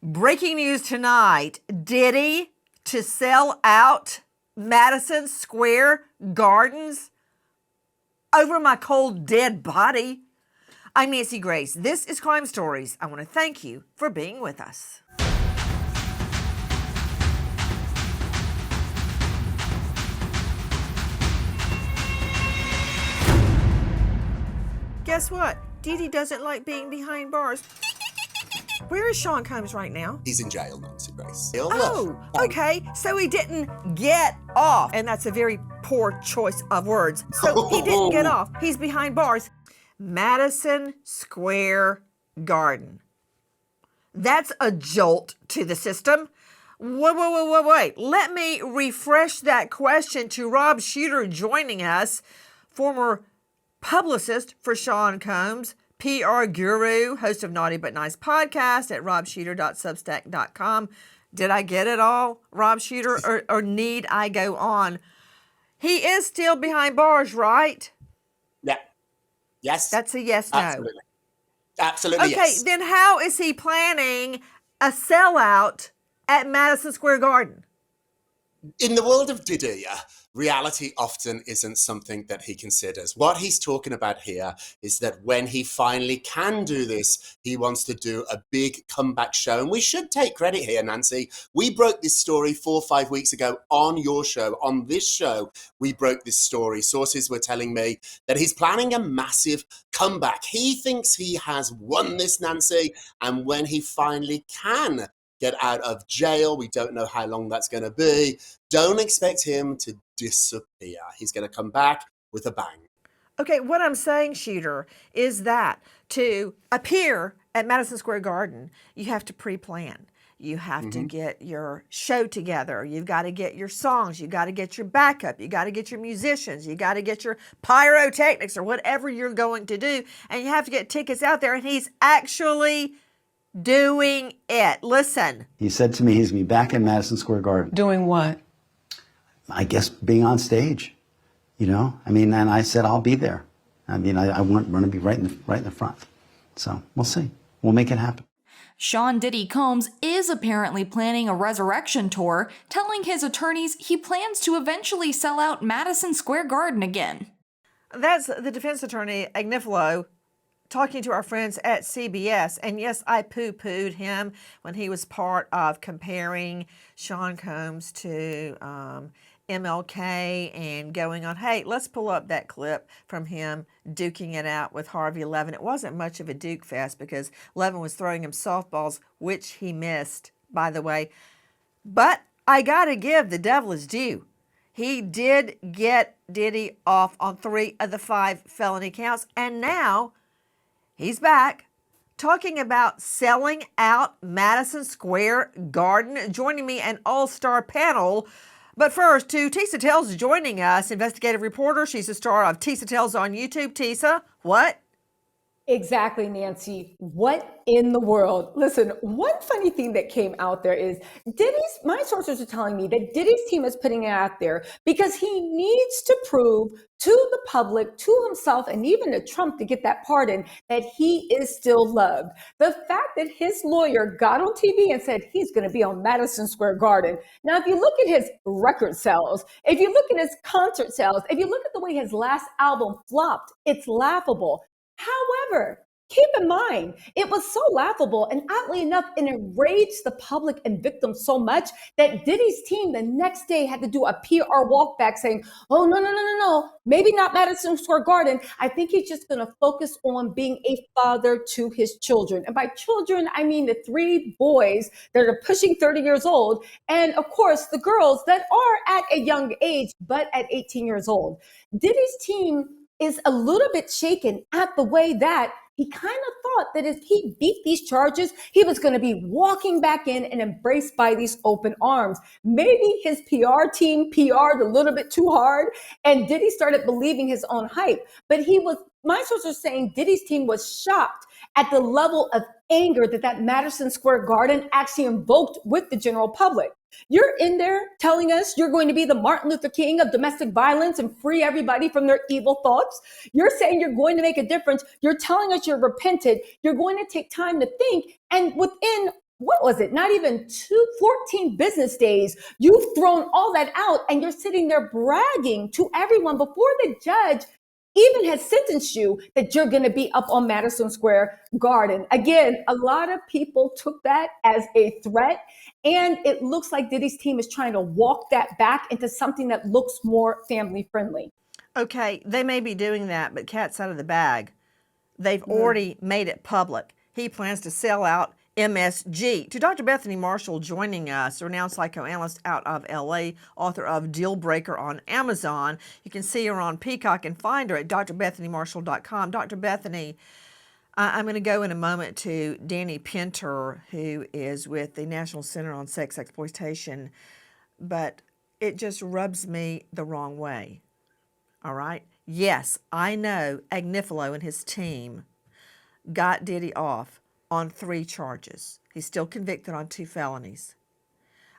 Breaking news tonight, Diddy to sell out Madison Square Gardens over my cold dead body. I'm Nancy Grace. This is Crime Stories. I want to thank you for being with us. Guess what? Diddy doesn't like being behind bars. Where is Sean Combs right now? He's in jail, Nancy Grace. Oh, okay. So he didn't get off. And that's a very poor choice of words. So he didn't get off. He's behind bars. Madison Square Garden. That's a jolt to the system. Wait. Let me refresh that question to Rob Shooter joining us, former publicist for Sean Combs, PR guru, host of Naughty But Nice podcast at robshooter.substack.com. Did I get it all, Rob Shooter, or need I go on? He is still behind bars, right? Yeah. Yes. That's a yes, no. Absolutely, okay, yes. Then how is he planning a sellout at Madison Square Garden? In the world of Diddy, reality often isn't something that he considers. What he's talking about here is that when he finally can do this, he wants to do a big comeback show. And we should take credit here, Nancy. We broke this story 4 or 5 weeks ago on your show. On this show, we broke this story. Sources were telling me that he's planning a massive comeback. He thinks he has won this, Nancy. And when he finally can get out of jail, we don't know how long that's going to be, don't expect him to disappear. He's going to come back with a bang. Okay, what I'm saying, Shooter, is that to appear at Madison Square Garden, you have to pre-plan. You have to get your show together. You've got to get your songs. You've got to get your backup. You got to get your musicians. You got to get your pyrotechnics or whatever you're going to do. And you have to get tickets out there. And he's actually doing it. Listen. He said to me he's going to be back in Madison Square Garden. Doing what? I guess being on stage, and I said, I'll be there. I want to be right in the front. So we'll see. We'll make it happen. Sean Diddy Combs is apparently planning a resurrection tour, telling his attorneys he plans to eventually sell out Madison Square Garden again. That's the defense attorney, Agnifilo, talking to our friends at CBS. And yes, I poo-pooed him when he was part of comparing Sean Combs to MLK and going on, hey, let's pull up that clip from him duking it out with Harvey Levin. It wasn't much of a duke fest because Levin was throwing him softballs, which he missed, by the way. But I got to give the devil his due. He did get Diddy off on 3 of the 5 felony counts, and now he's back talking about selling out Madison Square Garden. Joining me, an all-star panel. But first, Tisa Tells joining us, investigative reporter. She's the star of Tisa Tells on YouTube. Tisa, what? Exactly, Nancy. What in the world? Listen, one funny thing that came out there is my sources are telling me that Diddy's team is putting it out there because he needs to prove to the public, to himself, and even to Trump to get that pardon, that he is still loved. The fact that his lawyer got on TV and said he's going to be on Madison Square Garden. Now, if you look at his record sales, if you look at his concert sales, if you look at the way his last album flopped, it's laughable. However, keep in mind, it was so laughable and oddly enough, it enraged the public and victims so much that Diddy's team the next day had to do a PR walkback saying, oh, no, maybe not Madison Square Garden. I think he's just going to focus on being a father to his children. And by children, I mean the 3 boys that are pushing 30 years old. And of course, the girls that are at a young age, but at 18 years old. Diddy's team is a little bit shaken at the way that he kind of thought that if he beat these charges, he was going to be walking back in and embraced by these open arms. Maybe his PR team PR'd a little bit too hard and Diddy started believing his own hype. But my sources are saying Diddy's team was shocked at the level of anger that Madison Square Garden actually invoked with the general public. You're in there telling us you're going to be the Martin Luther King of domestic violence and free everybody from their evil thoughts. You're saying you're going to make a difference. You're telling us you're repented. You're going to take time to think. And within what was it? Not even 14 business days. You've thrown all that out and you're sitting there bragging to everyone before the judge even has sentenced you that you're going to be up on Madison Square Garden. Again, a lot of people took that as a threat, and it looks like Diddy's team is trying to walk that back into something that looks more family friendly. Okay, they may be doing that, but cat's out of the bag. They've already made it public. He plans to sell out MSG. To Dr. Bethany Marshall joining us, a renowned psychoanalyst out of LA, author of Deal Breaker on Amazon. You can see her on Peacock and find her at drbethanymarshall.com. Dr. Bethany, I'm going to go in a moment to Danny Pinter, who is with the National Center on Sex Exploitation, but it just rubs me the wrong way. All right? Yes, I know Agnifilo and his team got Diddy off on 3 charges. He's still convicted on 2 felonies.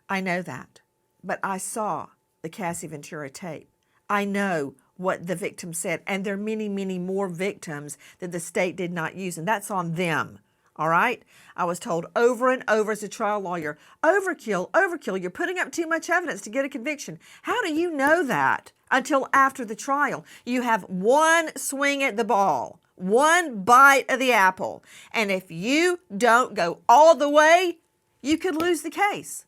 I know that. But I saw the Cassie Ventura tape. I know what the victim said. And there are many, many more victims that the state did not use. And that's on them. All right? I was told over and over as a trial lawyer, overkill, overkill. You're putting up too much evidence to get a conviction. How do you know that until after the trial? You have one swing at the ball, one bite of the apple. And if you don't go all the way, you could lose the case.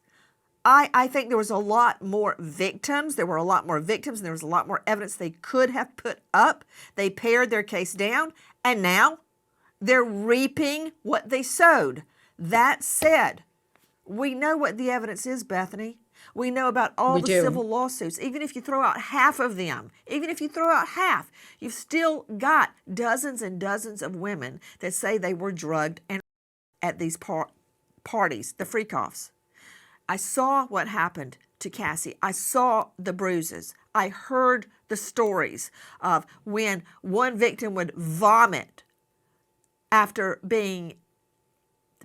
I think there was a lot more victims. There were a lot more victims, and there was a lot more evidence they could have put up. They pared their case down, and now they're reaping what they sowed. That said, we know what the evidence is, Bethany. We know about all the civil lawsuits. Even if you throw out half of them, even if you throw out half, you've still got dozens and dozens of women that say they were drugged and at these parties, the freakoffs. I saw what happened to Cassie. I saw the bruises. I heard the stories of when one victim would vomit after being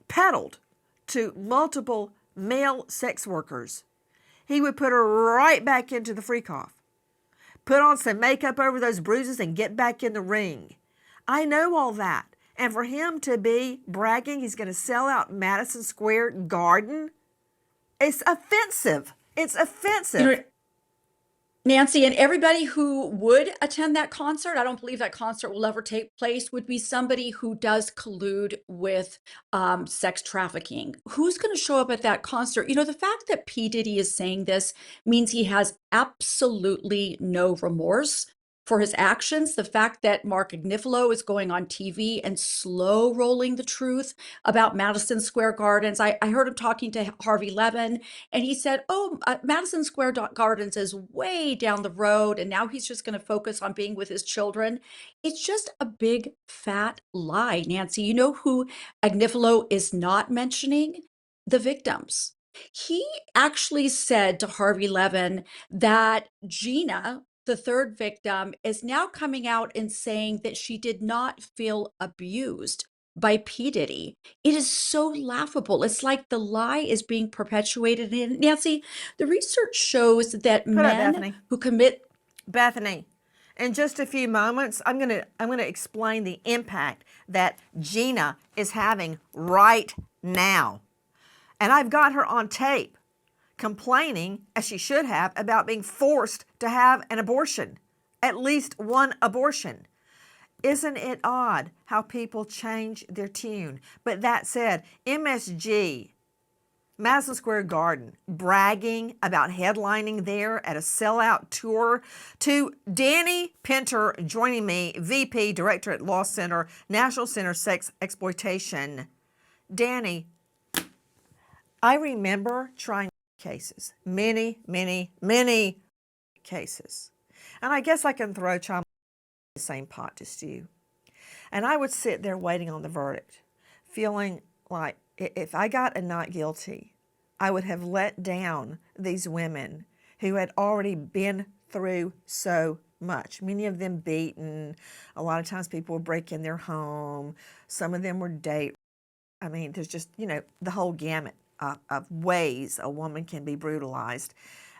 peddled to multiple male sex workers. He would put her right back into the freak-off, put on some makeup over those bruises, and get back in the ring. I know all that. And for him to be bragging he's going to sell out Madison Square Garden, it's offensive. It's offensive. You know, Nancy, and everybody who would attend that concert, I don't believe that concert will ever take place, would be somebody who does collude with sex trafficking. Who's going to show up at that concert? You know, the fact that P. Diddy is saying this means he has absolutely no remorse for his actions. The fact that Mark Agnifilo is going on TV and slow rolling the truth about Madison Square Gardens. I heard him talking to Harvey Levin, and he said, Madison Square Gardens is way down the road, and now he's just going to focus on being with his children. It's just a big fat lie, Nancy. You know who Agnifilo is not mentioning? The victims. He actually said to Harvey Levin that Gina, the third victim, is now coming out and saying that she did not feel abused by P. Diddy. It is so laughable. It's like the lie is being perpetuated. And Nancy, the research shows that men who commit... Bethany, in just a few moments, I'm gonna explain the impact that Gina is having right now. And I've got her on tape complaining, as she should have, about being forced to have an abortion, at least one abortion. Isn't it odd how people change their tune? But that said, MSG, Madison Square Garden, bragging about headlining there at a sellout tour. To Danny Pinter joining me, VP, Director at Law Center, National Center Sex Exploitation. Danny, I remember trying cases, many, many, many cases. And I guess I can throw child in the same pot to stew. And I would sit there waiting on the verdict, feeling like if I got a not guilty, I would have let down these women who had already been through so much. Many of them beaten. A lot of times people would break in their home. Some of them were I mean, there's just, the whole gamut of ways a woman can be brutalized.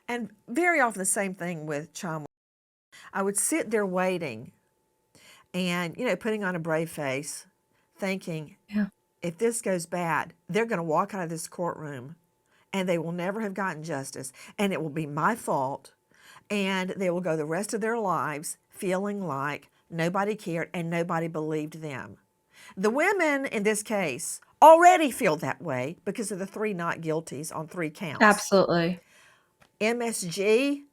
And very often the same thing with child. I would sit there waiting and, putting on a brave face, thinking, if this goes bad, they're going to walk out of this courtroom and they will never have gotten justice. And it will be my fault. And they will go the rest of their lives feeling like nobody cared and nobody believed them. The women in this case already feel that way because of the 3 not guilties on 3 counts. Absolutely. MSG,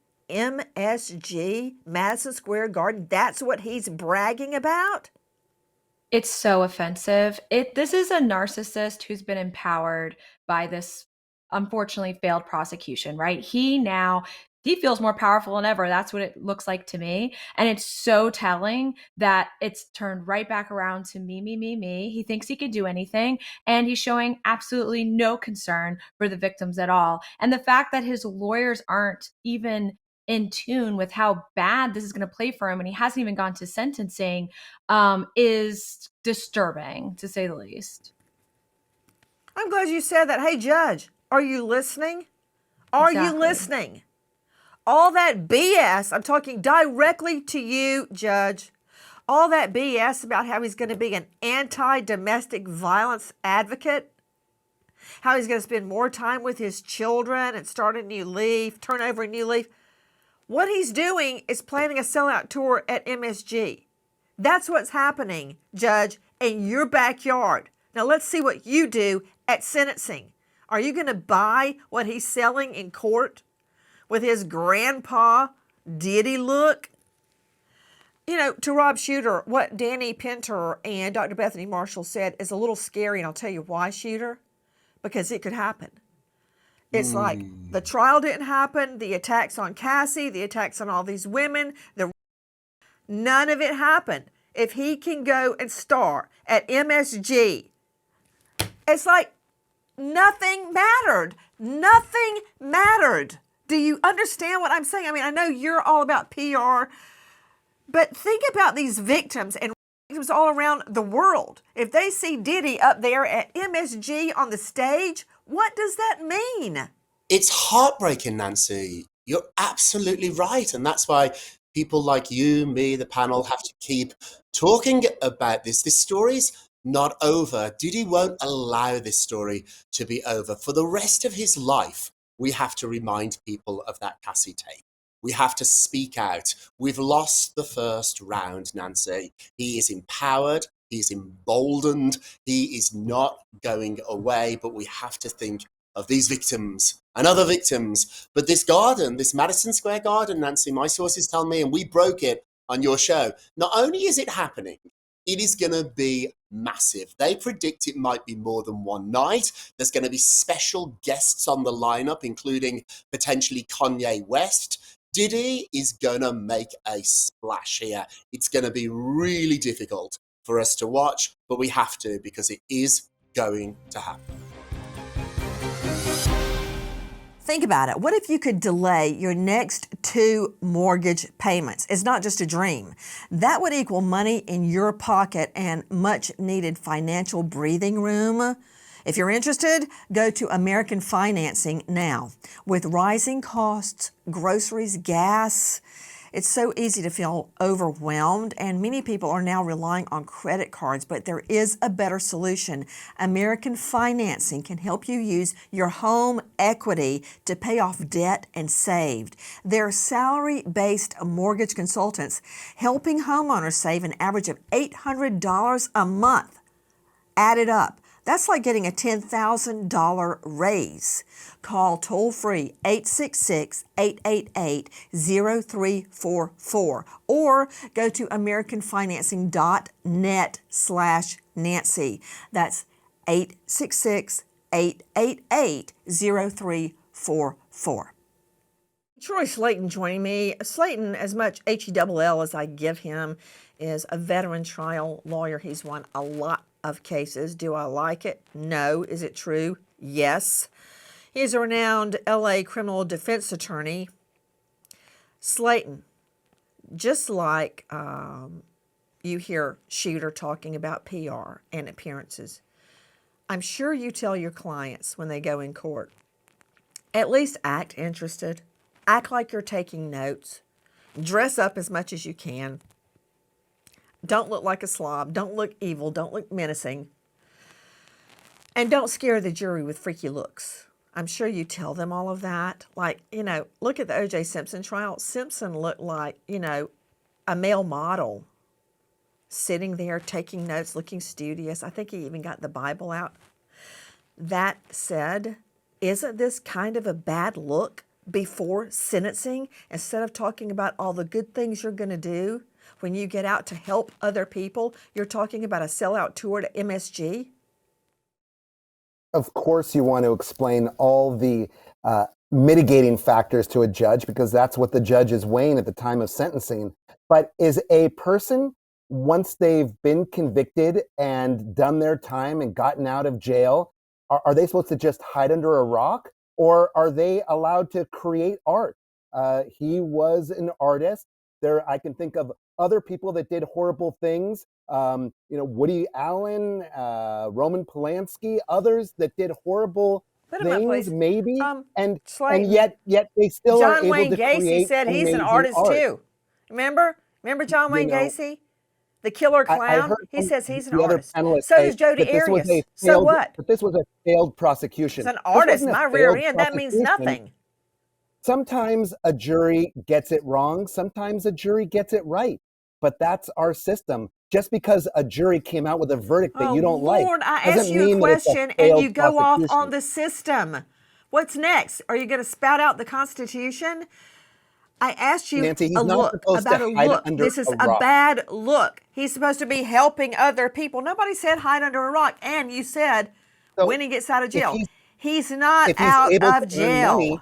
Madison Square Garden, that's what he's bragging about? It's so offensive. This is a narcissist who's been empowered by this unfortunately failed prosecution, right? He feels more powerful than ever. That's what it looks like to me. And it's so telling that it's turned right back around to me, me, me, me. He thinks he could do anything. And he's showing absolutely no concern for the victims at all. And the fact that his lawyers aren't even in tune with how bad this is going to play for him, and he hasn't even gone to sentencing, is disturbing, to say the least. I'm glad you said that. Hey, Judge, are you listening? Are you Exactly. listening? All that BS, I'm talking directly to you, Judge. All that BS about how he's going to be an anti-domestic violence advocate, how he's going to spend more time with his children and start a new leaf, turn over a new leaf. What he's doing is planning a sellout tour at MSG. That's what's happening, Judge, in your backyard. Now let's see what you do at sentencing. Are you going to buy what he's selling in court with his grandpa Diddy look? You know, to Rob Shooter, what Danny Pinter and Dr. Bethany Marshall said is a little scary, and I'll tell you why, Shooter. Because it could happen. It's like the trial didn't happen, the attacks on Cassie, the attacks on all these women, none of it happened. If he can go and star at MSG, it's like nothing mattered. Nothing mattered. Do you understand what I'm saying? I mean, I know you're all about PR, but think about these victims and victims all around the world. If they see Diddy up there at MSG on the stage, what does that mean? It's heartbreaking, Nancy. You're absolutely right. And that's why people like you, me, the panel have to keep talking about this. This story's not over. Diddy won't allow this story to be over. For the rest of his life, we have to remind people of that Cassie tape. We have to speak out. We've lost the first round, Nancy. He is empowered. He's emboldened. He is not going away, but we have to think of these victims and other victims. But this garden, this Madison Square Garden, Nancy, my sources tell me, and we broke it on your show, not only is it happening, it is going to be massive. They predict it might be more than one night. There's going to be special guests on the lineup, including potentially Kanye West. Diddy is going to make a splash here. It's going to be really difficult for us to watch, but we have to because it is going to happen. Think about it. What if you could delay your next 2 mortgage payments? It's not just a dream. That would equal money in your pocket and much needed financial breathing room. If you're interested, go to American Financing now. With rising costs, groceries, gas, it's so easy to feel overwhelmed, and many people are now relying on credit cards, but there is a better solution. American Financing can help you use your home equity to pay off debt and save. They're salary-based mortgage consultants helping homeowners save an average of $800 a month. Add it up. That's like getting a $10,000 raise. Call toll-free 866-888-0344 or go to americanfinancing.net/Nancy. That's 866-888-0344. Troy Slayton joining me. Slayton, as much HELL as I give him, is a veteran trial lawyer. He's won a lot of cases. Do I like it? No. Is it true? Yes. He's a renowned LA criminal defense attorney. Slayton, just like you hear Shooter talking about PR and appearances, I'm sure you tell your clients when they go in court, at least act interested. Act like you're taking notes. Dress up as much as you can. Don't look like a slob. Don't look evil. Don't look menacing. And don't scare the jury with freaky looks. I'm sure you tell them all of that. Like, look at the O.J. Simpson trial. Simpson looked like, a male model sitting there taking notes, looking studious. I think he even got the Bible out. That said, isn't this kind of a bad look before sentencing? Instead of talking about all the good things you're going to do when you get out to help other people, you're talking about a sellout tour to MSG? Of course, you want to explain all the mitigating factors to a judge, because that's what the judge is weighing at the time of sentencing. But is a person, once they've been convicted and done their time and gotten out of jail, are they supposed to just hide under a rock, or are they allowed to create art? He was an artist. I can think of other people that did horrible things. Woody Allen, Roman Polanski, others that did horrible things, maybe, and yet they still are John able Wayne to Gacy create said he's an amazing artist art. too. Remember John Wayne Gacy, the killer I clown. heard He says he's an the other artist. panelists So say does Jodi that this was Arias. a So failed, what? But this was a failed prosecution. He's an This artist. wasn't a My rear failed end. That means prosecution. nothing. Sometimes a jury gets it wrong. Sometimes a jury gets it right. But that's our system. Just because a jury came out with a verdict that you don't Lord, like I asked doesn't you a mean that it's a question and failed you go off prosecution. on the system. What's next? Are you going to spout out the Constitution? I asked you Nancy, he's a not look, supposed about to a hide look. under This is a a rock. bad look. He's supposed to be helping other people. Nobody said hide under a rock. And you said So when he gets out of if jail. He's not if he's out able of to earn money, jail.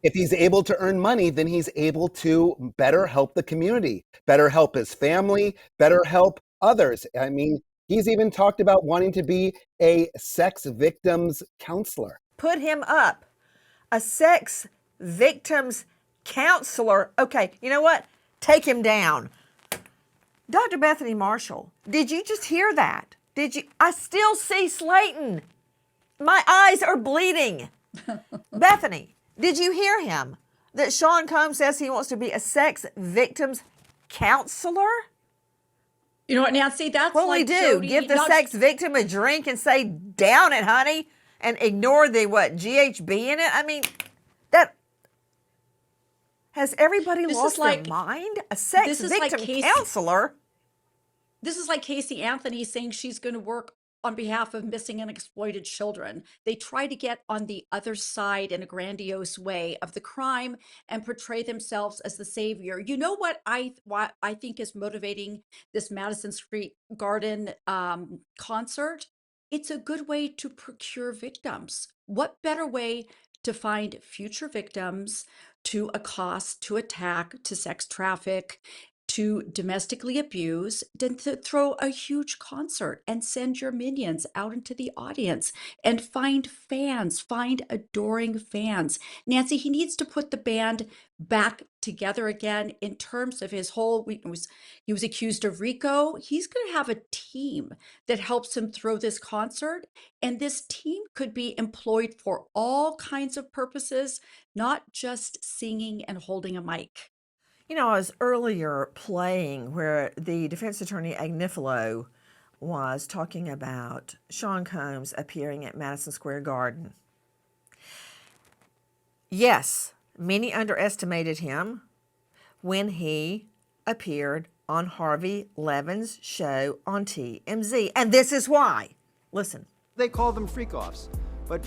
if he's able to earn money, then he's able to better help the community, better help his family, better help others. I mean, he's even talked about wanting to be a sex victims counselor. Put him up. A sex victims counselor. Okay, you know what? Take him down. Dr. Bethany Marshall, did you just hear that? Did you? I still see Slayton. My eyes are bleeding. Bethany, did you hear him? That Sean Combs says he wants to be a sex victims counselor? You know what, Nancy? That's What will like he do? Jody, Give the not- sex victim a drink and say, down it, honey, and ignore the GHB in it? I mean, that has everybody This lost is like- their mind? A sex this is like victim Casey- counselor? This is like Casey Anthony saying she's going to work on behalf of missing and exploited children. They try to get on the other side in a grandiose way of the crime and portray themselves as the savior. You know what I think is motivating this Madison Street Garden concert? It's a good way to procure victims. What better way to find future victims, to accost, to attack, to sex traffic, to domestically abuse, than to throw a huge concert and send your minions out into the audience and find fans, find adoring fans. Nancy, he needs to put the band back together again in terms of his whole, he was accused of RICO. He's going to have a team that helps him throw this concert. And this team could be employed for all kinds of purposes, not just singing and holding a mic. You know, I was earlier playing where the defense attorney Agnifilo was talking about Sean Combs appearing at Madison Square Garden. Yes, many underestimated him when he appeared on Harvey Levin's show on TMZ. And this is why. Listen. They called them freakoffs. But,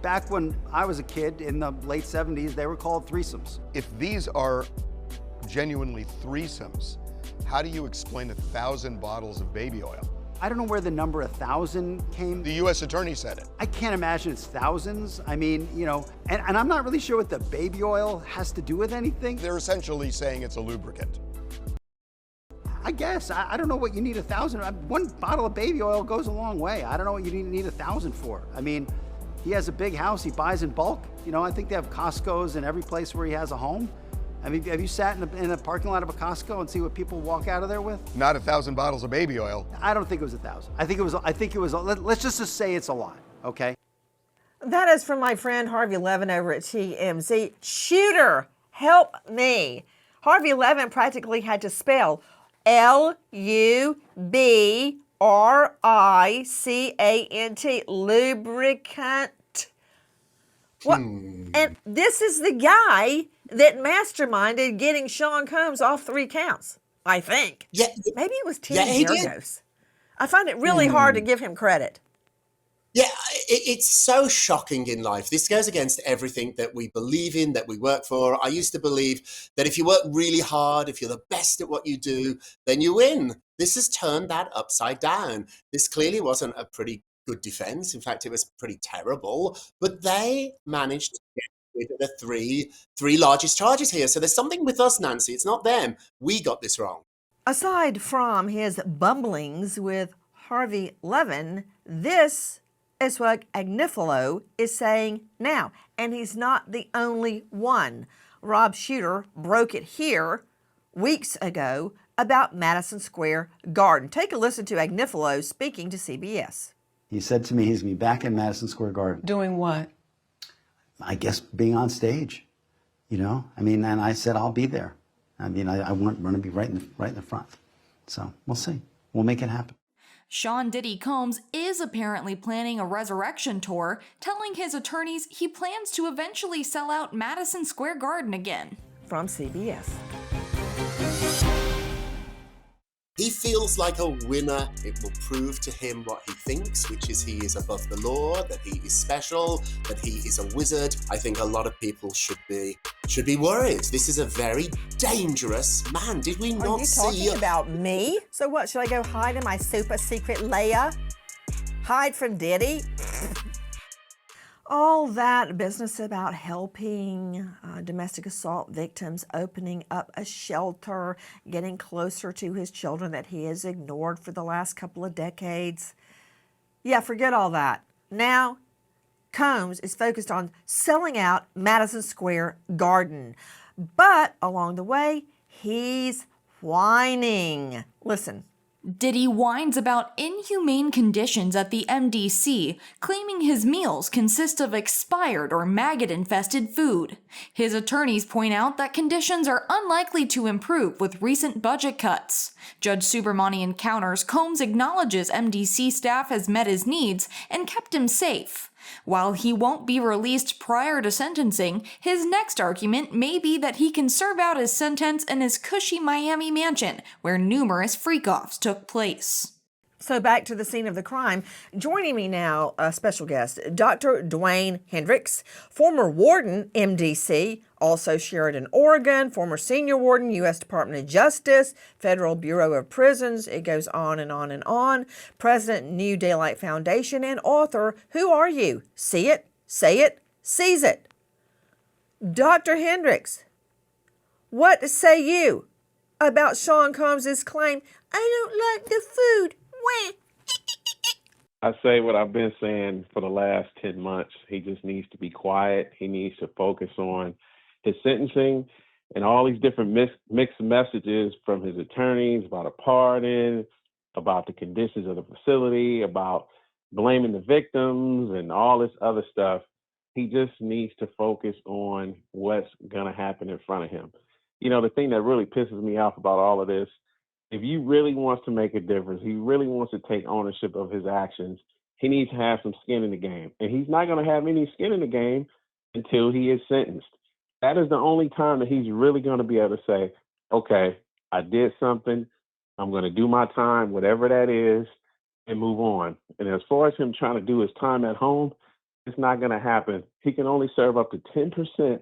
back when I was a kid in the late 70s, they were called threesomes. If these are genuinely threesomes, how do you explain 1,000 bottles of baby oil? I don't know where the number 1,000 came. The U.S. attorney said it. I can't imagine it's thousands. I mean, and I'm not really sure what the baby oil has to do with anything. They're essentially saying it's a lubricant. I guess. I don't know what you need 1,000. One bottle of baby oil goes a long way. I don't know what you need 1,000 for. I mean, he has a big house. He buys in bulk. I think they have Costco's in every place where he has a home. I mean, have you sat in a parking lot of a Costco and see what people walk out of there with? Not 1,000 bottles of baby oil. I don't think it was 1,000. I think it was. Let's just say it's a lot. Okay. That is from my friend Harvey Levin over at TMZ. Shooter, help me. Harvey Levin practically had to spell Lubricant RICANT, lubricant. What? And this is the guy that masterminded getting Sean Combs off 3 counts, I think. Yeah, Maybe it was yeah, Timmy he did. Georgos. I find it really hard to give him credit. Yeah, it's so shocking in life. This goes against everything that we believe in, that we work for. I used to believe that if you work really hard, if you're the best at what you do, then you win. This has turned that upside down. This clearly wasn't a pretty good defense. In fact, it was pretty terrible. But they managed to get rid of the three largest charges here. So there's something with us, Nancy. It's not them. We got this wrong. Aside from his bumblings with Harvey Levin, this is what Agnifilo is saying now. And he's not the only one. Rob Shooter broke it here weeks ago about Madison Square Garden. Take a listen to Agnifilo speaking to CBS. He said to me he's going to be back in Madison Square Garden. Doing what? I guess being on stage, you know? I mean, and I said, I'll be there. I mean, I want to be right in the front. So we'll see. We'll make it happen. Sean Diddy Combs is apparently planning a resurrection tour, telling his attorneys he plans to eventually sell out Madison Square Garden again. From CBS. He feels like a winner. It will prove to him what he thinks, which is he is above the law, that he is special, that he is a wizard. I think a lot of people should be worried. This is a very dangerous man. Did we not see? Are you talking about me? So what, should I go hide in my super secret Leia? Hide from Diddy? All that business about helping domestic assault victims, opening up a shelter, getting closer to his children that he has ignored for the last couple of decades. Yeah, forget all that. Now, Combs is focused on selling out Madison Square Garden. But along the way, he's whining. Listen. Diddy whines about inhumane conditions at the MDC, claiming his meals consist of expired or maggot-infested food. His attorneys point out that conditions are unlikely to improve with recent budget cuts. Judge Subramanian counters Combs acknowledges MDC staff has met his needs and kept him safe. While he won't be released prior to sentencing, his next argument may be that he can serve out his sentence in his cushy Miami mansion, where numerous freakoffs took place. So back to the scene of the crime. Joining me now, a special guest, Dr. Dwayne Hendricks, former warden, MDC, also Sheridan, Oregon, former senior warden, U.S. Department of Justice, Federal Bureau of Prisons, it goes on and on and on, president, New Daylight Foundation, and author, Who Are You? See It, Say It, Seize It. Dr. Hendricks, what say you about Sean Combs' claim, I don't like the food? I say what I've been saying for the last 10 months. He just needs to be quiet. He needs to focus on his sentencing and all these different mixed messages from his attorneys about a pardon, about the conditions of the facility, about blaming the victims and all this other stuff. He just needs to focus on what's going to happen in front of him. You know, the thing that really pisses me off about all of this, if he really wants to make a difference, he really wants to take ownership of his actions, he needs to have some skin in the game. And he's not going to have any skin in the game until he is sentenced. That is the only time that he's really going to be able to say, okay, I did something, I'm going to do my time, whatever that is, and move on. And as far as him trying to do his time at home, it's not going to happen. He can only serve up to 10%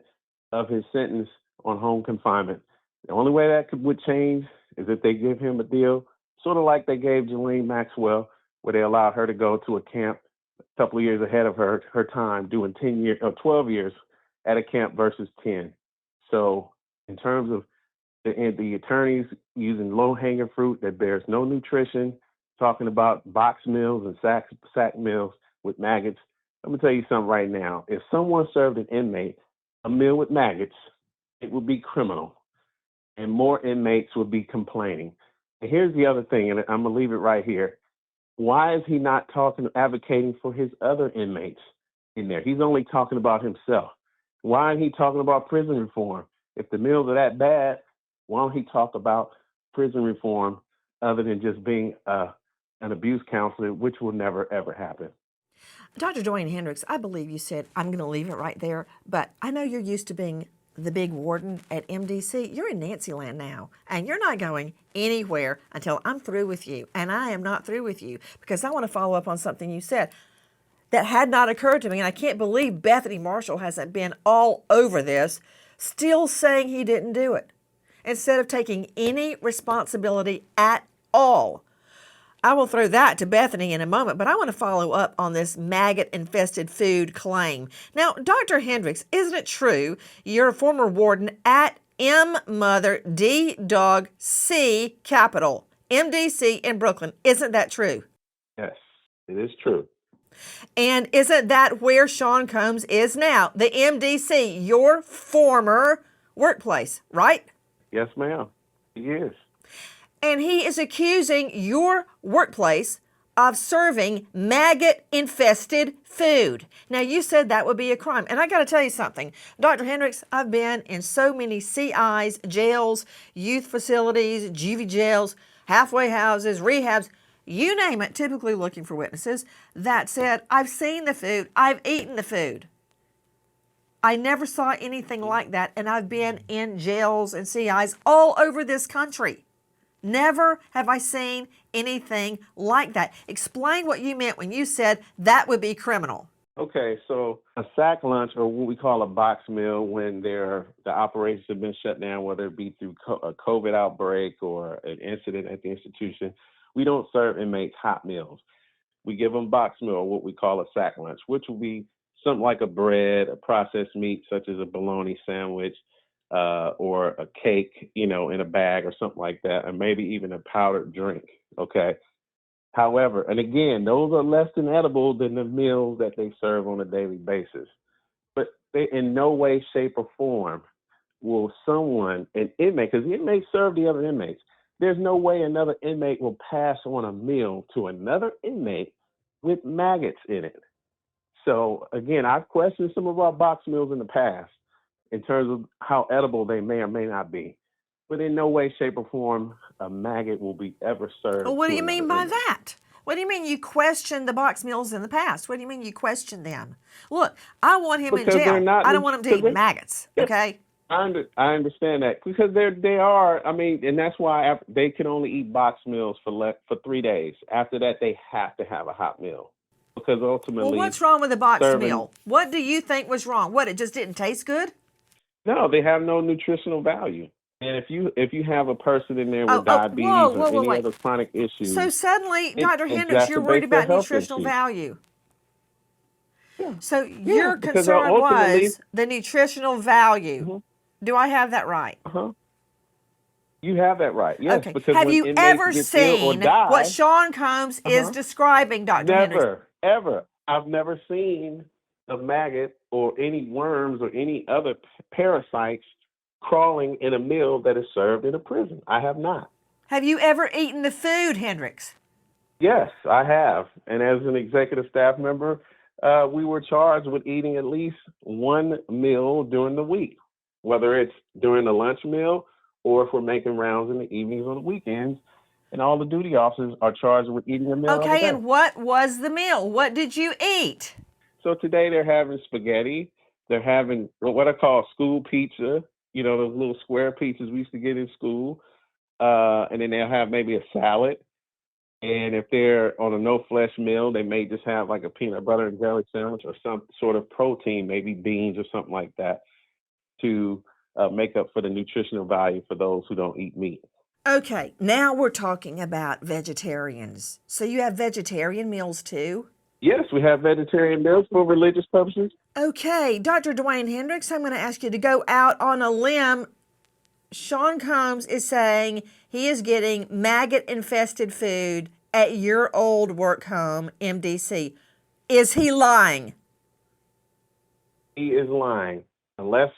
of his sentence on home confinement. The only way that would change is if they give him a deal, sort of like they gave Ghislaine Maxwell, where they allowed her to go to a camp a couple of years ahead of her time, doing 10 years or 12 years at a camp versus 10. So in terms of the attorneys using low-hanging fruit that bears no nutrition, talking about box meals and sack meals with maggots, let me tell you something right now. If someone served an inmate a meal with maggots, it would be criminal. And more inmates would be complaining. And here's the other thing, and I'm going to leave it right here. Why is he not advocating for his other inmates in there? He's only talking about himself. Why ain't he talking about prison reform? If the meals are that bad, why don't he talk about prison reform other than just being a an abuse counselor, which will never, ever happen. Dr. Dwayne Hendricks, I believe you said, I'm going to leave it right there, but I know you're used to being the big warden at MDC. You're in Nancy land now, and you're not going anywhere until I'm through with you. And I am not through with you because I want to follow up on something you said that had not occurred to me. And I can't believe Bethany Marshall hasn't been all over this, still saying he didn't do it, instead of taking any responsibility at all. I will throw that to Bethany in a moment, but I want to follow up on this maggot-infested food claim. Now, Dr. Hendricks, isn't it true you're a former warden at M Mother D Dog C Capital, MDC in Brooklyn? Isn't that true? Yes, it is true. And isn't that where Sean Combs is now, the MDC, your former workplace, right? Yes, ma'am. He is. And he is accusing your workplace of serving maggot-infested food. Now, you said that would be a crime. And I got to tell you something. Dr. Hendricks, I've been in so many CIs, jails, youth facilities, juvie jails, halfway houses, rehabs, you name it, typically looking for witnesses. That said, I've seen the food. I've eaten the food. I never saw anything like that. And I've been in jails and CIs all over this country. Never have I seen anything like that. Explain what you meant when you said that would be criminal. Okay, so a sack lunch, or what we call a box meal, when the operations have been shut down, whether it be through a COVID outbreak or an incident at the institution, we don't serve inmates hot meals. We give them box meal, or what we call a sack lunch, which will be something like a bread, a processed meat such as a bologna sandwich, or a cake, in a bag or something like that, or maybe even a powdered drink, okay? However, and again, those are less than edible than the meals that they serve on a daily basis. But they, in no way, shape, or form will an inmate, because the inmates serve the other inmates, there's no way another inmate will pass on a meal to another inmate with maggots in it. So again, I've questioned some of our box meals in the past in terms of how edible they may or may not be. But in no way, shape, or form, a maggot will be ever served. Well, what do to you mean another by inmate. that? What do you mean you questioned the box meals in the past? What do you mean you questioned them? Look, I want him Because in jail. they're not I don't want him to eat maggots, okay? I understand that, because they are. I mean, and that's why they can only eat box meals for 3 days. After that, they have to have a hot meal, because ultimately. Well, what's wrong with the box meal? What do you think was wrong? What, it just didn't taste good? No, they have no nutritional value. And if you have a person in there with diabetes or any other chronic issues, so suddenly, Dr. Hendricks, you're worried about nutritional value. Yeah. So your concern was the nutritional value. Mm-hmm. Do I have that right? Uh-huh. You have that right. Yes. Okay. Because have you ever seen what Sean Combs is describing, Dr. Hendricks? Never, ever. I've never seen a maggot or any worms or any other parasites crawling in a meal that is served in a prison. I have not. Have you ever eaten the food, Hendricks? Yes, I have. And as an executive staff member, we were charged with eating at least one meal during the week, whether it's during the lunch meal or if we're making rounds in the evenings or the weekends. And all the duty officers are charged with eating a meal. Okay, and what was the meal? What did you eat? So today they're having spaghetti. They're having what I call school pizza, those little square pizzas we used to get in school. And then they'll have maybe a salad. And if they're on a no-flesh meal, they may just have like a peanut butter and jelly sandwich or some sort of protein, maybe beans or something like that, to make up for the nutritional value for those who don't eat meat. Okay, now we're talking about vegetarians. So you have vegetarian meals too? Yes, we have vegetarian meals for religious purposes. Okay, Dr. Dwayne Hendricks, I'm going to ask you to go out on a limb. Sean Combs is saying he is getting maggot-infested food at your old work home, MDC. Is he lying? He is lying. Unless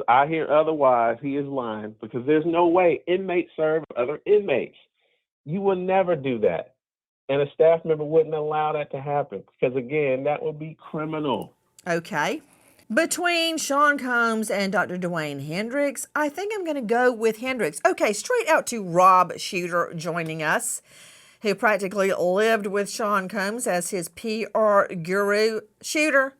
I hear otherwise, he is lying, because there's no way inmates serve other inmates. You will never do that. And a staff member wouldn't allow that to happen, because, again, that would be criminal. Okay. Between Sean Combs and Dr. Dwayne Hendricks, I think I'm going to go with Hendricks. Okay, straight out to Rob Shooter joining us. who practically lived with Sean Combs as his PR guru. Shooter,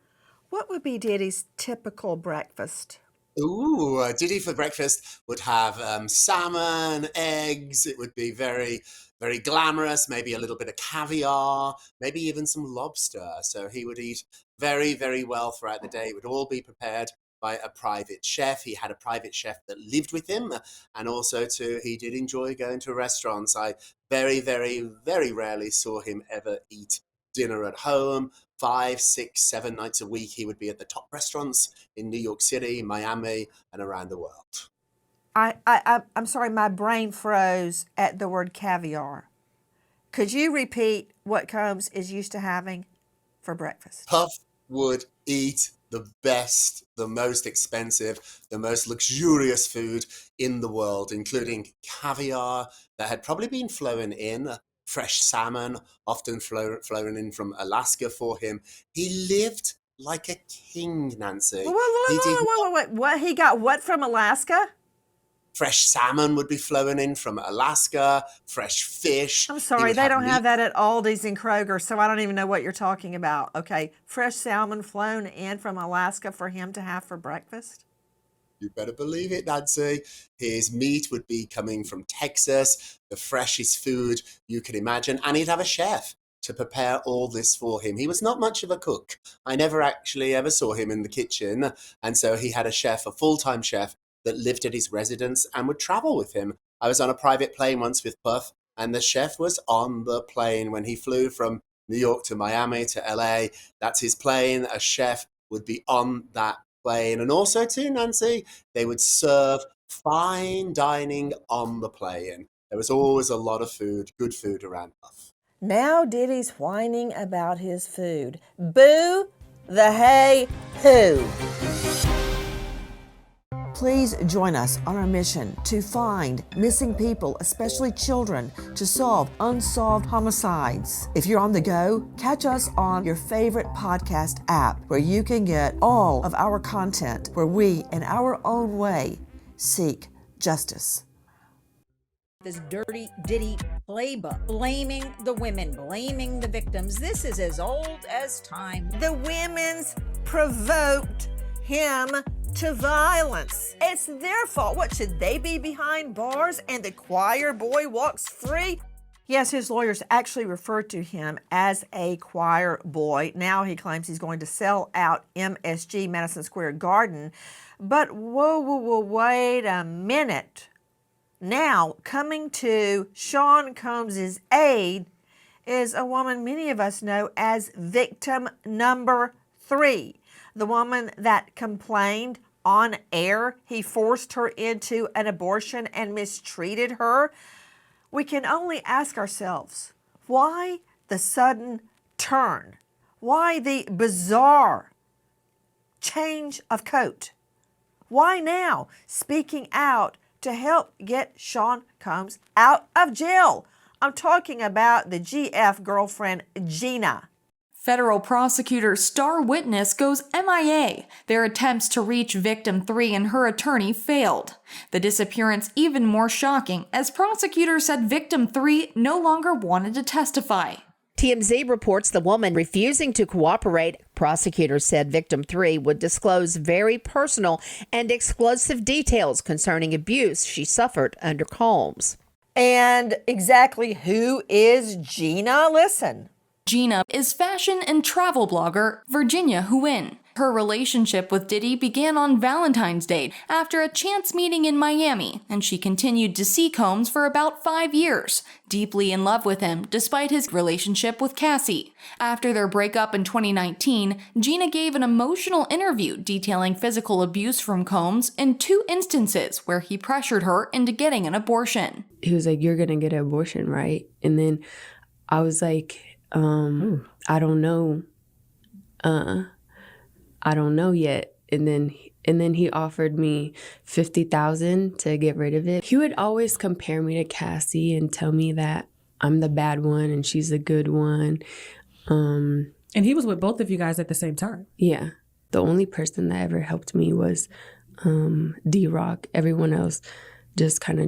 what would be Diddy's typical breakfast? Ooh, Diddy for breakfast would have salmon, eggs. It would be very, very glamorous, maybe a little bit of caviar, maybe even some lobster. So he would eat very, very well throughout the day. It would all be prepared by a private chef. He had a private chef that lived with him, and also too, he did enjoy going to restaurants. I very, very, very rarely saw him ever eat dinner at home. 5, 6, 7 nights a week, he would be at the top restaurants in New York City, Miami, and around the world. I'm sorry, my brain froze at the word caviar. Could you repeat what Combs is used to having for breakfast? Puff would eat the best, the most expensive, the most luxurious food in the world, including caviar that had probably been flown in, fresh salmon, often flown in from Alaska for him. He lived like a king, Nancy. Wait. What? He got what from Alaska? Fresh salmon would be flown in from Alaska, fresh fish. I'm sorry, they don't have that at Aldi's and Kroger, so I don't even know what you're talking about. Okay, fresh salmon flown in from Alaska for him to have for breakfast? You better believe it, Nancy. His meat would be coming from Texas, the freshest food you can imagine, and he'd have a chef to prepare all this for him. He was not much of a cook. I never actually ever saw him in the kitchen, and so he had a chef, a full-time chef, that lived at his residence and would travel with him. I was on a private plane once with Puff, and the chef was on the plane when he flew from New York to Miami to LA. That's his plane. A chef would be on that plane. And also too, Nancy, they would serve fine dining on the plane. There was always a lot of food, good food around Puff. Now Diddy's whining about his food. Boo the hey who. Please join us on our mission to find missing people, especially children, to solve unsolved homicides. If you're on the go, catch us on your favorite podcast app where you can get all of our content where we, in our own way, seek justice. This dirty Diddy playbook, blaming the women, blaming the victims. This is as old as time. The women's provoked him to violence. It's their fault. What, should they be behind bars and the choir boy walks free? Yes, his lawyers actually referred to him as a choir boy. Now he claims he's going to sell out MSG, Madison Square Garden. But whoa, wait a minute. Now, coming to Sean Combs' aid is a woman many of us know as victim number 3. The woman that complained on air he forced her into an abortion and mistreated her. We can only ask ourselves, why the sudden turn? Why the bizarre change of coat? Why now speaking out to help get Sean Combs out of jail? I'm talking about the GF girlfriend, Gina. Federal prosecutor star witness goes MIA. Their attempts to reach victim 3 and her attorney failed. The disappearance even more shocking as prosecutors said victim 3 no longer wanted to testify. TMZ reports the woman refusing to cooperate. Prosecutors said victim 3 would disclose very personal and explosive details concerning abuse she suffered under Combs. And exactly who is Gina? Listen. Gina is fashion and travel blogger Virginia Huyn. Her relationship with Diddy began on Valentine's Day after a chance meeting in Miami, and she continued to see Combs for about 5 years, deeply in love with him despite his relationship with Cassie. After their breakup in 2019, Gina gave an emotional interview detailing physical abuse from Combs in 2 instances where he pressured her into getting an abortion. He was like, "You're gonna get an abortion, right?" And then I was like, I don't know. I don't know yet. And then he offered me $50,000 to get rid of it. He would always compare me to Cassie and tell me that I'm the bad one and she's the good one. And he was with both of you guys at the same time. Yeah. The only person that ever helped me was D-Rock. Everyone else just kind of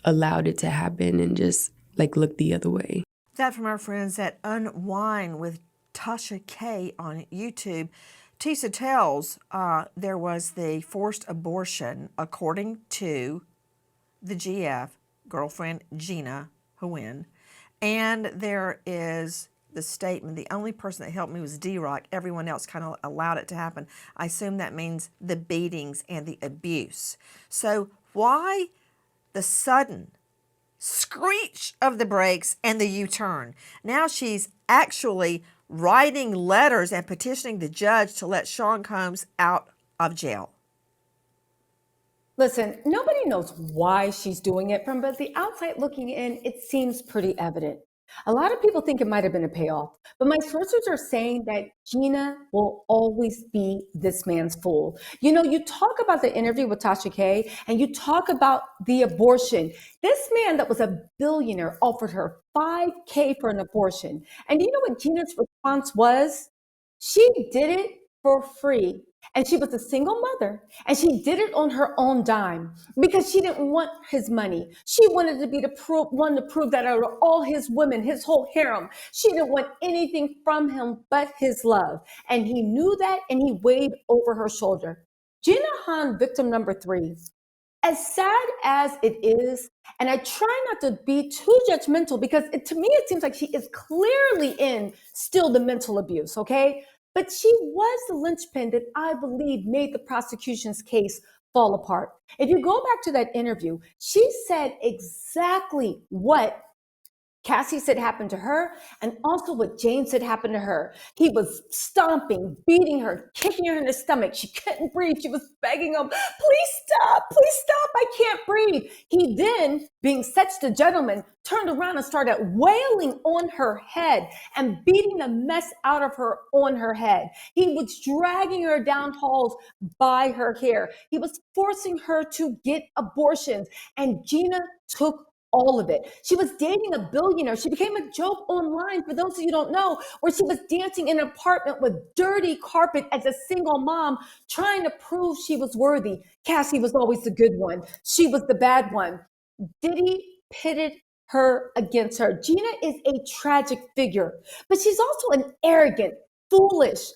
allowed it to happen and just like looked the other way. That from our friends at Unwind with Tasha K on YouTube. Tisa tells there was the forced abortion, according to the GF, girlfriend Gina Hewin, and there is the statement, the only person that helped me was D-Rock. Everyone else kind of allowed it to happen. I assume that means the beatings and the abuse. So why the sudden screech of the brakes and the U-turn? Now she's actually writing letters and petitioning the judge to let Sean Combs out of jail. Listen, nobody knows why she's doing it, but the outside looking in, it seems pretty evident. A lot of people think it might have been a payoff, but my sources are saying that Gina will always be this man's fool. You know, you talk about the interview with Tasha K and you talk about the abortion. This man that was a billionaire offered her $5K for an abortion. And you know what Gina's response was? She did it for free. And she was a single mother, and she did it on her own dime because she didn't want his money. She wanted to be the one to prove that out of all his women, his whole harem, she didn't want anything from him but his love. And he knew that, and he weighed over her shoulder. Gina Han, victim number 3. As sad as it is, and I try not to be too judgmental because to me it seems like she is clearly in still the mental abuse, okay? But she was the linchpin that I believe made the prosecution's case fall apart. If you go back to that interview, she said exactly what Cassie said happened to her, and also what Jane said happened to her. He was stomping, beating her, kicking her in the stomach. She couldn't breathe. She was begging him, please stop, I can't breathe. He then, being such a gentleman, turned around and started wailing on her head and beating the mess out of her on her head. He was dragging her down halls by her hair. He was forcing her to get abortions, and Gina took all of it. She was dating a billionaire. She became a joke online, for those of you who don't know, where she was dancing in an apartment with dirty carpet as a single mom, trying to prove she was worthy. Cassie was always the good one. She was the bad one. Diddy pitted her against her. Gina is a tragic figure, but she's also an arrogant, foolish,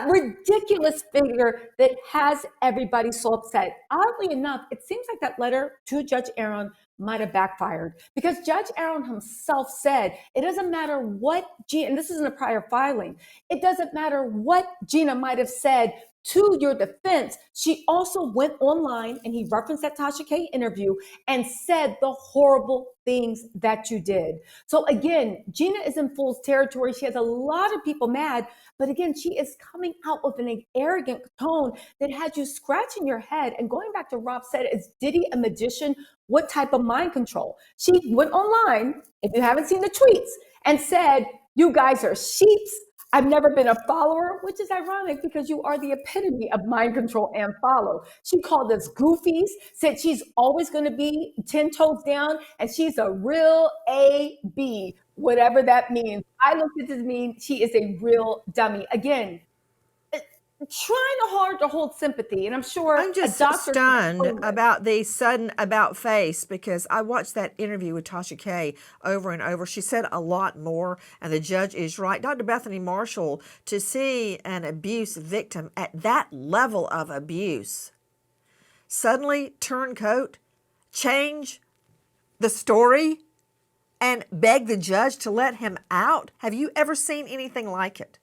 ridiculous figure that has everybody so upset. Oddly enough, it seems like that letter to Judge Aaron might have backfired because Judge Aaron himself said it doesn't matter what Gina, and this isn't a prior filing, it doesn't matter what Gina might have said to your defense. She also went online, and he referenced that Tasha K interview and said the horrible things that you did. So again, Gina is in fool's territory. She has a lot of people mad, but again, she is coming out with an arrogant tone that had you scratching your head. And going back to Rob said, is Diddy a magician? What type of mind control? She went online, if you haven't seen the tweets, and said, you guys are sheeps. I've never been a follower, which is ironic because you are the epitome of mind control and follow. She called us goofies, said she's always going to be 10 toes down, and she's a real A-B, whatever that means. I looked at this mean she is a real dummy. Again, trying hard to hold sympathy, and I'm sure I'm just stunned about the sudden about face because I watched that interview with Tasha K over and over. She said a lot more, and the judge is right. Dr. Bethany Marshall, to see an abuse victim at that level of abuse suddenly turn coat, change the story, and beg the judge to let him out. Have you ever seen anything like it?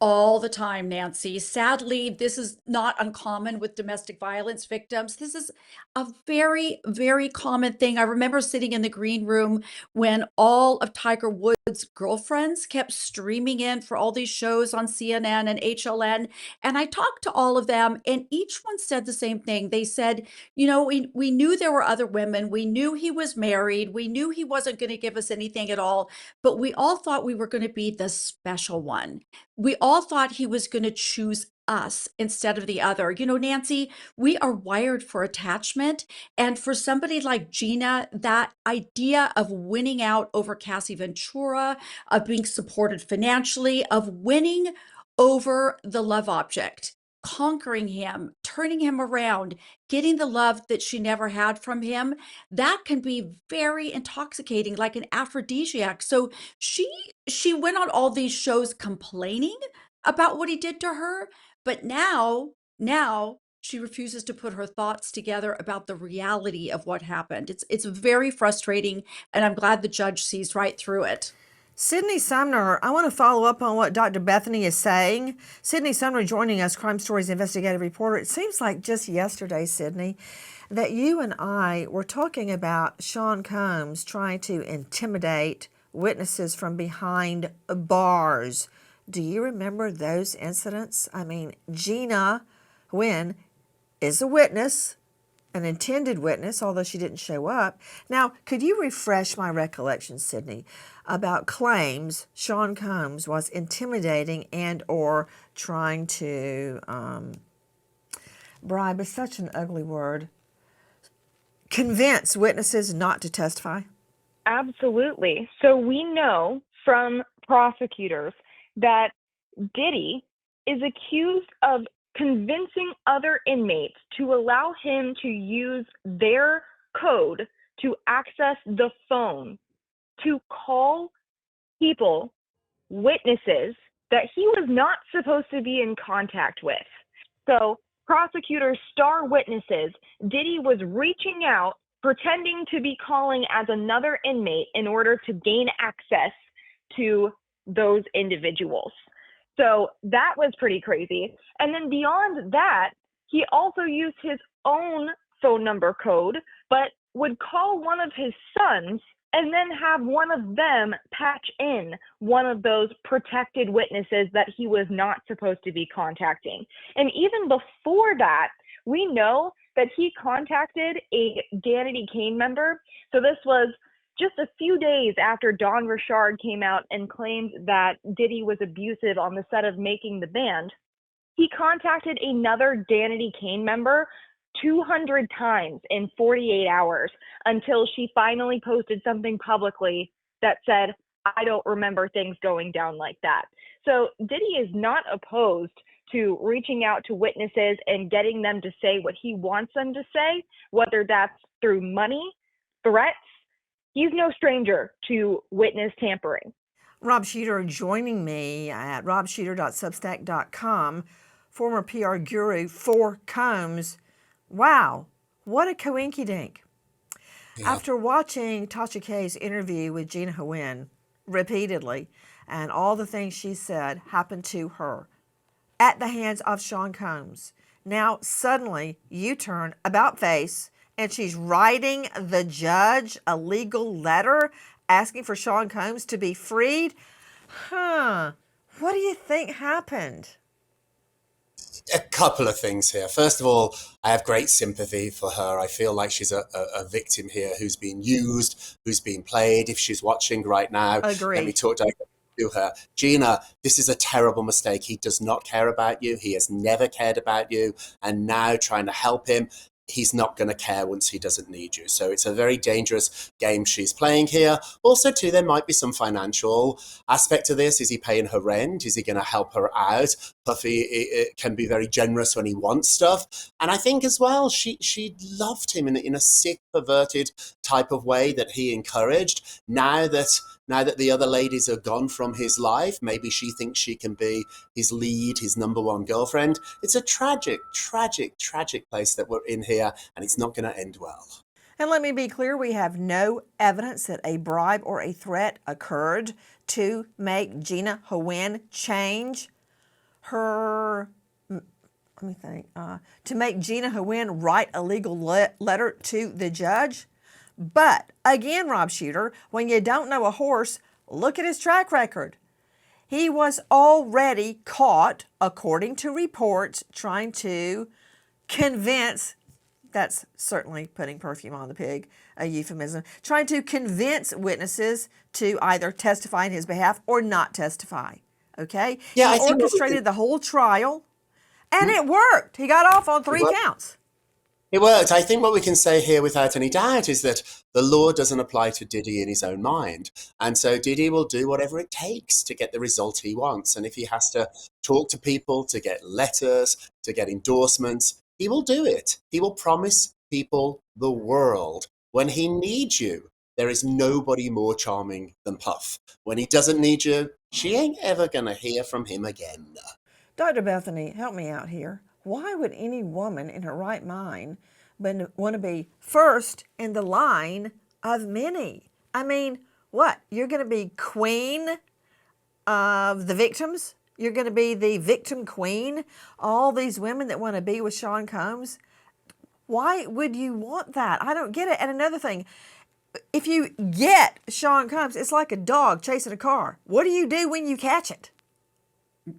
All the time, Nancy. Sadly, this is not uncommon with domestic violence victims. This is a very, very common thing. I remember sitting in the green room when all of Tiger Woods' girlfriends kept streaming in for all these shows on CNN and HLN. And I talked to all of them, and each one said the same thing. They said, you know, we knew there were other women. We knew he was married. We knew he wasn't going to give us anything at all. But we all thought we were going to be the special one. We all thought he was going to choose us instead of the other. You know, Nancy, we are wired for attachment. And for somebody like Gina, that idea of winning out over Cassie Ventura, of being supported financially, of winning over the love object, conquering him, turning him around, getting the love that she never had from him, that can be very intoxicating, like an aphrodisiac. So she went on all these shows complaining about what he did to her, but now she refuses to put her thoughts together about the reality of what happened. It's very frustrating, and I'm glad the judge sees right through it. Sydney Sumner, I want to follow up on what Dr. Bethany is saying. Sydney Sumner joining us, Crime Stories investigative reporter. It seems like just yesterday, Sydney, that you and I were talking about Sean Combs trying to intimidate witnesses from behind bars. Do you remember those incidents? I mean, Gina Nguyen is a witness, an intended witness, although she didn't show up. Now, could you refresh my recollection, Sydney, about claims Sean Combs was intimidating and or trying to bribe is such an ugly word, convince witnesses not to testify? Absolutely. So we know from prosecutors that Diddy is accused of convincing other inmates to allow him to use their code to access the phone, to call people, witnesses that he was not supposed to be in contact with. So prosecutors, star witnesses, Diddy was reaching out, pretending to be calling as another inmate in order to gain access to those individuals. So that was pretty crazy. And then beyond that, he also used his own phone number code, but would call one of his sons and then have one of them patch in one of those protected witnesses that he was not supposed to be contacting. And even before that, we know that he contacted a Danity Kane member. So this was just a few days after Don Richard came out and claimed that Diddy was abusive on the set of Making the Band. He contacted another Danity Kane member 200 times in 48 hours until she finally posted something publicly that said, "I don't remember things going down like that." So Diddy is not opposed to reaching out to witnesses and getting them to say what he wants them to say, whether that's through money, threats. He's no stranger to witness tampering. Rob Sheeter joining me at robsheeter.substack.com, former PR guru for Combs. Wow, what a coinkydink. Yeah. After watching Tasha K's interview with Gina Nguyen repeatedly, and all the things she said happened to her at the hands of Sean Combs, now suddenly you turn about face and she's writing the judge a legal letter asking for Sean Combs to be freed. What do you think happened? A couple of things here. First of all, I have great sympathy for her. I feel like she's a victim here who's been used, who's been played. If she's watching right now, Agree. Let me talk to her. Gina, this is a terrible mistake. He does not care about you. He has never cared about you. And now trying to help him, he's not going to care once he doesn't need you. So it's a very dangerous game she's playing here. Also, too, there might be some financial aspect to this. Is he paying her rent? Is he going to help her out? Puffy can be very generous when he wants stuff. And I think as well, she loved him in a sick, perverted type of way that he encouraged. Now that the other ladies are gone from his life, maybe she thinks she can be his lead, his number one girlfriend. It's a tragic, tragic, tragic place that we're in here, and it's not going to end well. And let me be clear, we have no evidence that a bribe or a threat occurred to make Gina Nguyen change her, to make Gina Nguyen write a legal letter to the judge. But again, Rob Shooter, when you don't know a horse, look at his track record. He was already caught, according to reports, trying to convince, that's certainly putting perfume on the pig, a euphemism, trying to convince witnesses to either testify in his behalf or not testify. Okay? Yeah, he orchestrated the whole trial, and it worked. He got off on 3 counts. It worked. I think what we can say here without any doubt is that the law doesn't apply to Diddy in his own mind. And so Diddy will do whatever it takes to get the result he wants. And if he has to talk to people, to get letters, to get endorsements, he will do it. He will promise people the world. When he needs you, there is nobody more charming than Puff. When he doesn't need you, she ain't ever going to hear from him again. Dr. Bethany, help me out here. Why would any woman in her right mind want to be first in the line of many? I mean, what? You're going to be queen of the victims? You're going to be the victim queen? All these women that want to be with Sean Combs? Why would you want that? I don't get it. And another thing, if you get Sean Combs, it's like a dog chasing a car. What do you do when you catch it?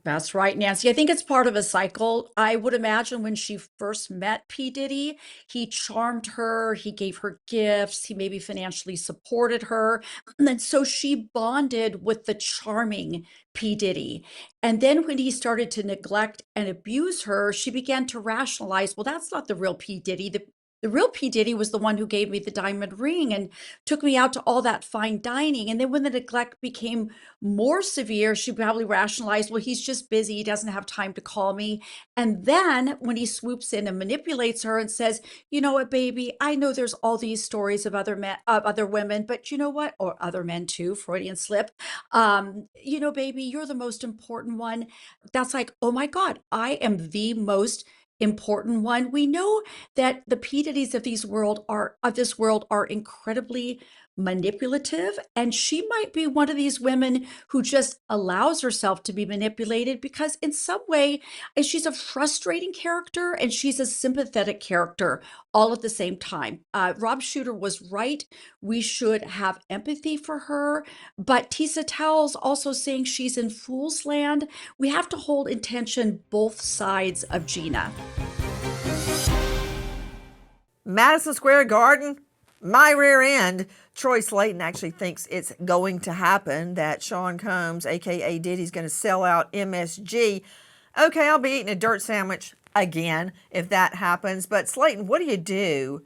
That's right, Nancy. I think it's part of a cycle. I would imagine when she first met P. Diddy, he charmed her, he gave her gifts, he maybe financially supported her. And so she bonded with the charming P. Diddy. And then when he started to neglect and abuse her, she began to rationalize, well, that's not the real P. Diddy. The real P. Diddy was the one who gave me the diamond ring and took me out to all that fine dining. And then when the neglect became more severe, she probably rationalized, well, he's just busy. He doesn't have time to call me. And then when he swoops in and manipulates her and says, you know what, baby, I know there's all these stories of other men, of other women, but you know what? Or other men too, Freudian slip. You know, baby, you're the most important one. That's like, oh my God, I am the most important one. We know that the P. Diddy's of this world are incredibly manipulative, and she might be one of these women who just allows herself to be manipulated because in some way she's a frustrating character and she's a sympathetic character all at the same time. Rob Shooter was right. We should have empathy for her, but Tisa Towell's also saying she's in fool's land. We have to hold in tension both sides of Gina. Madison Square Garden, my rear end. Troy Slayton actually thinks it's going to happen, that Sean Combs, aka Diddy's going to sell out MSG. Okay, I'll be eating a dirt sandwich again if that happens. But Slayton, what do you do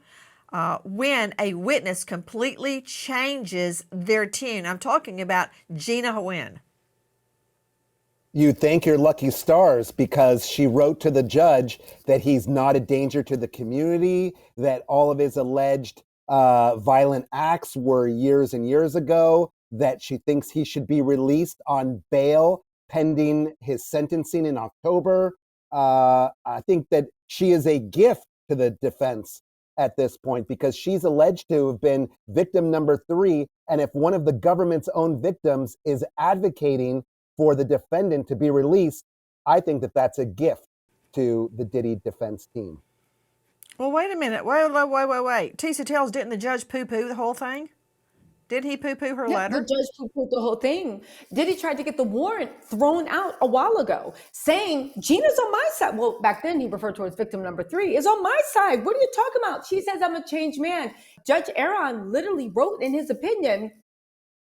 when a witness completely changes their tune? I'm talking about Gina Huen. You thank your lucky stars because she wrote to the judge that he's not a danger to the community, that all of his alleged violent acts were years and years ago, that she thinks he should be released on bail pending his sentencing in October. I think that she is a gift to the defense at this point because she's alleged to have been victim number 3. And if one of the government's own victims is advocating for the defendant to be released, I think that that's a gift to the Diddy defense team. Well, wait a minute. Wait. Tisa tells, didn't the judge poo-poo the whole thing? Did he poo-poo her letter? The judge poo-pooed the whole thing. Diddy tried to get the warrant thrown out a while ago, saying, Gina's on my side. Well, back then he referred to her as victim number 3, is on my side. What are you talking about? She says, I'm a changed man. Judge Aaron literally wrote in his opinion,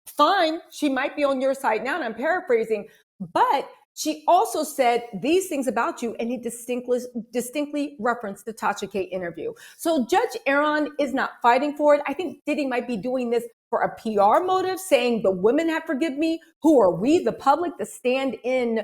fine, she might be on your side now, and I'm paraphrasing, but she also said these things about you, and he distinctly referenced the Tasha K interview. So Judge Aaron is not fighting for it. I think Diddy might be doing this for a PR motive, saying the women have forgiven me. Who are we, the public, to stand in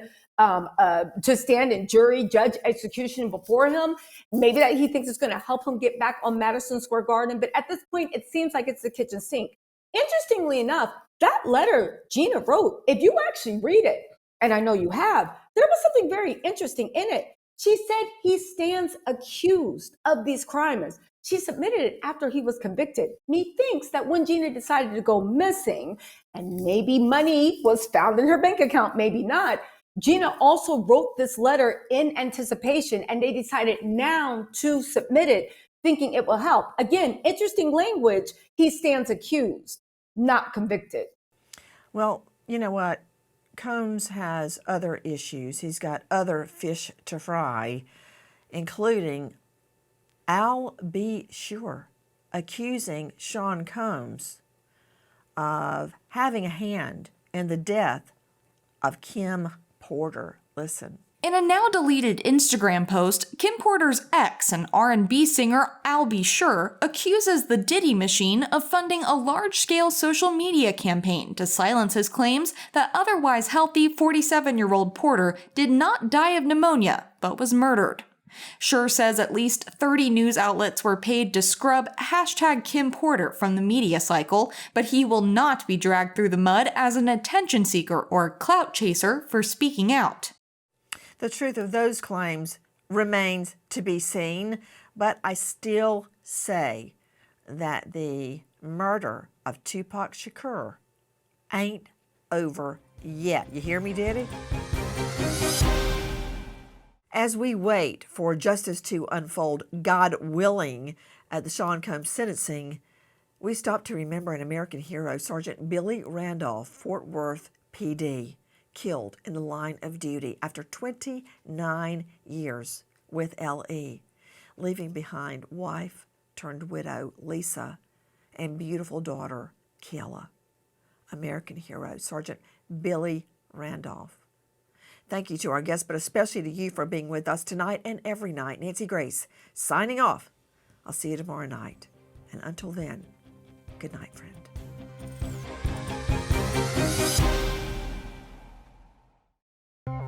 jury, judge, execution before him? Maybe that he thinks it's going to help him get back on Madison Square Garden. But at this point, it seems like it's the kitchen sink. Interestingly enough, that letter Gina wrote, if you actually read it, and I know you have, there was something very interesting in it. She said he stands accused of these crimes. She submitted it after he was convicted. Methinks that when Gina decided to go missing, and maybe money was found in her bank account, maybe not, Gina also wrote this letter in anticipation, and they decided now to submit it, thinking it will help. Again, interesting language. He stands accused, not convicted. Well, you know what? Combs has other issues. He's got other fish to fry, including Al B. Sure accusing Sean Combs of having a hand in the death of Kim Porter. Listen, In a now deleted Instagram post, Kim Porter's ex and R&B singer I'll Be Sure accuses the Diddy machine of funding a large-scale social media campaign to silence his claims that otherwise healthy 47-year-old Porter did not die of pneumonia, but was murdered. Sure says at least 30 news outlets were paid to scrub #Kim Porter from the media cycle, but he will not be dragged through the mud as an attention seeker or clout chaser for speaking out. The truth of those claims remains to be seen, but I still say that the murder of Tupac Shakur ain't over yet. You hear me, Diddy? As we wait for justice to unfold, God willing, at the Sean Combs sentencing, we stop to remember an American hero, Sergeant Billy Randolph, Fort Worth PD, killed in the line of duty after 29 years with LE, leaving behind wife turned widow Lisa and beautiful daughter Kayla. American hero, Sergeant Billy Randolph. Thank you to our guests, but especially to you for being with us tonight and every night. Nancy Grace, signing off. I'll see you tomorrow night. And until then, good night, friend.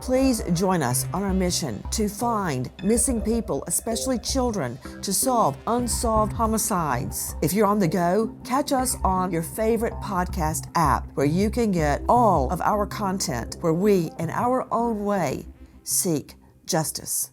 Please join us on our mission to find missing people, especially children, to solve unsolved homicides. If you're on the go, catch us on your favorite podcast app where you can get all of our content where we, in our own way, seek justice.